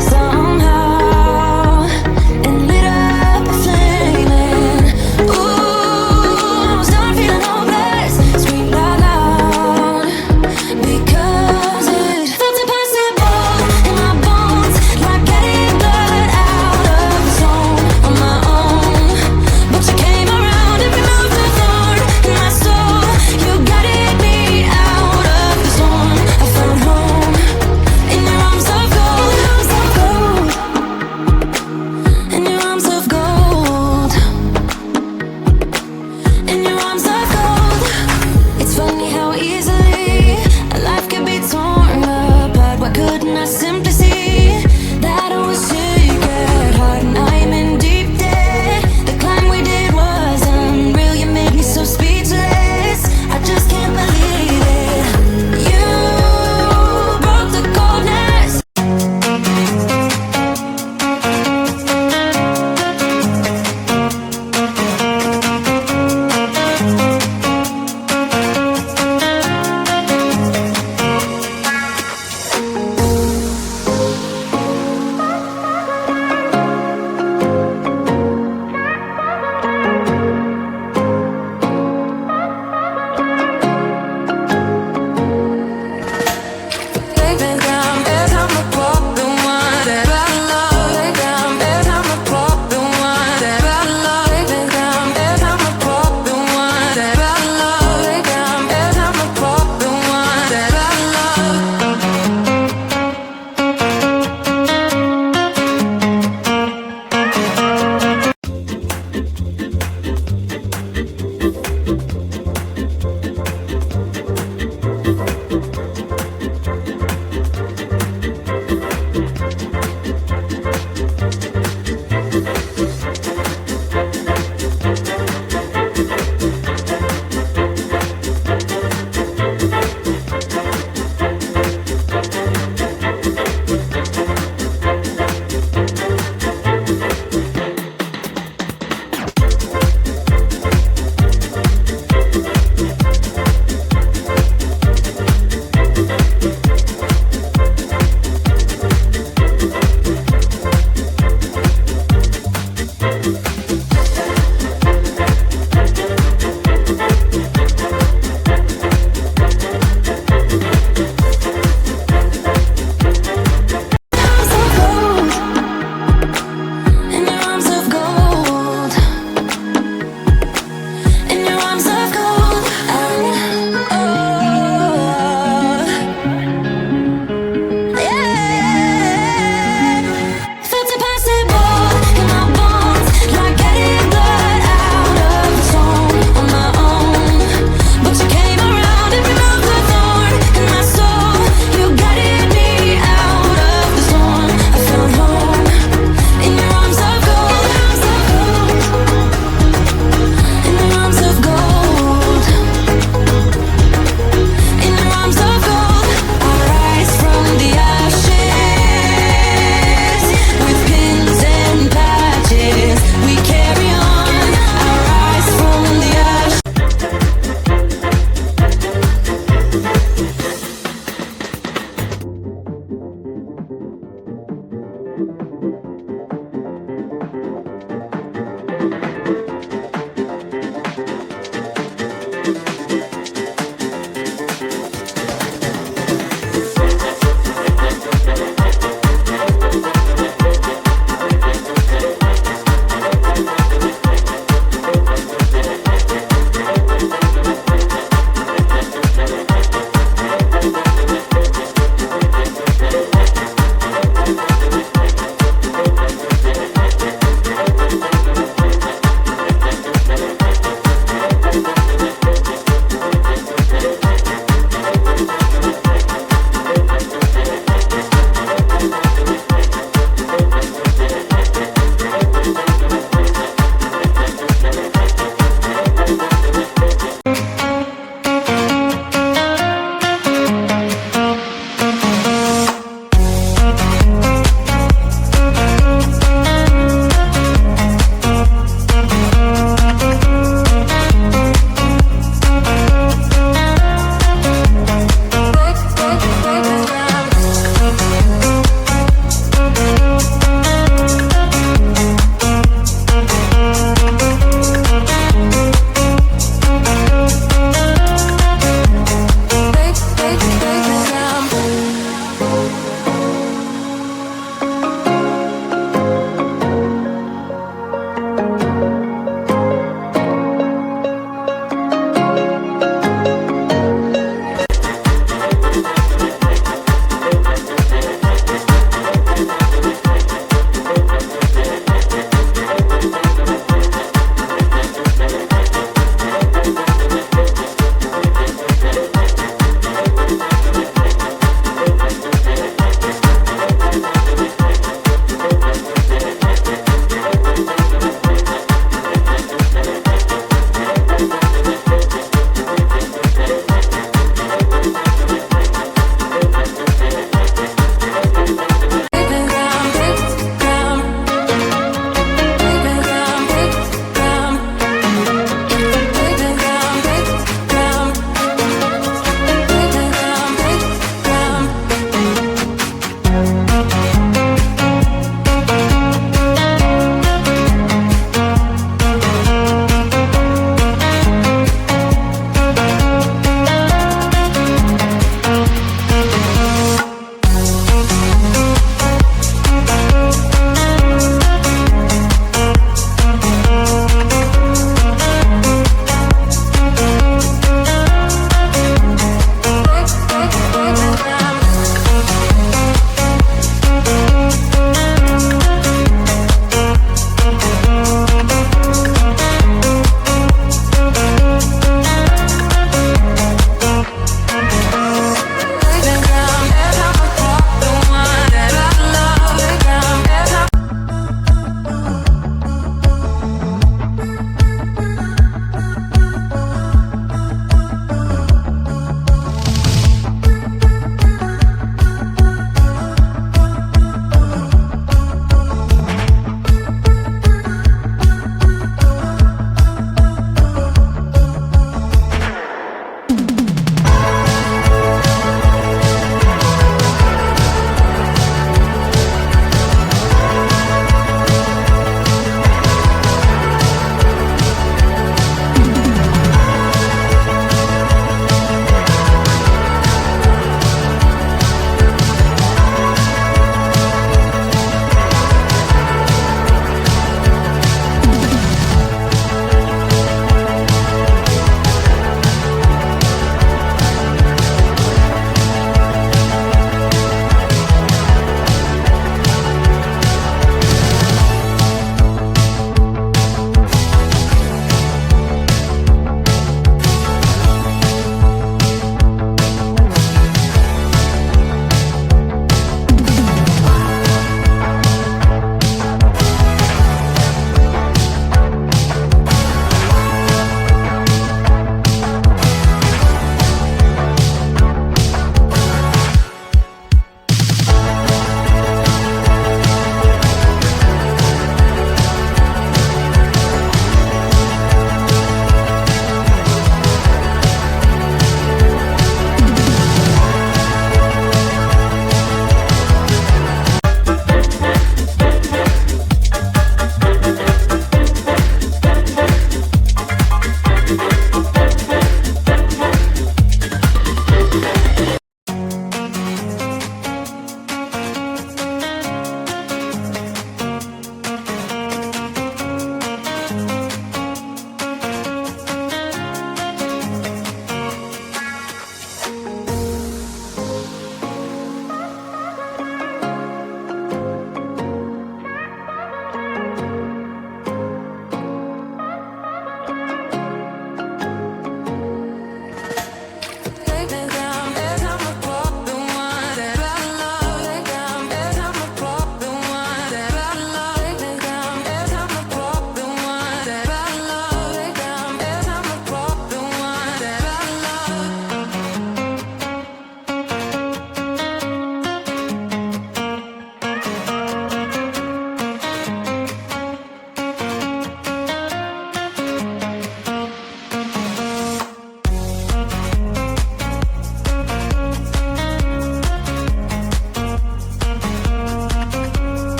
somehow and lit up a flame. And ooh, start feeling hopeless. Scream out loud because it felt impossible in my bones, like getting blood out of the zone on my own. But you came around and removed the thorn in my soul. You guided me out of the storm. I found home in your arms of gold, in your arms of gold, in your arms of gold. It's funny how easily a life can be torn apart. Why couldn't I simply see that I was sick at heart and I'm in deep debt? The climb we did was unreal. You made me so speechless. I just can't believe it. You broke the coldness. In your arms of gold, in your arms of gold, and yeah, felt impossible in my bones, like getting blood out of the zone on my own. But you came around and removed the thorn in my soul. You guided me out of the storm. I found home in your arms of gold, in your arms of gold, in your arms of gold. I rise from the ashes with pins and patches. We carry on. I rise from the ashes.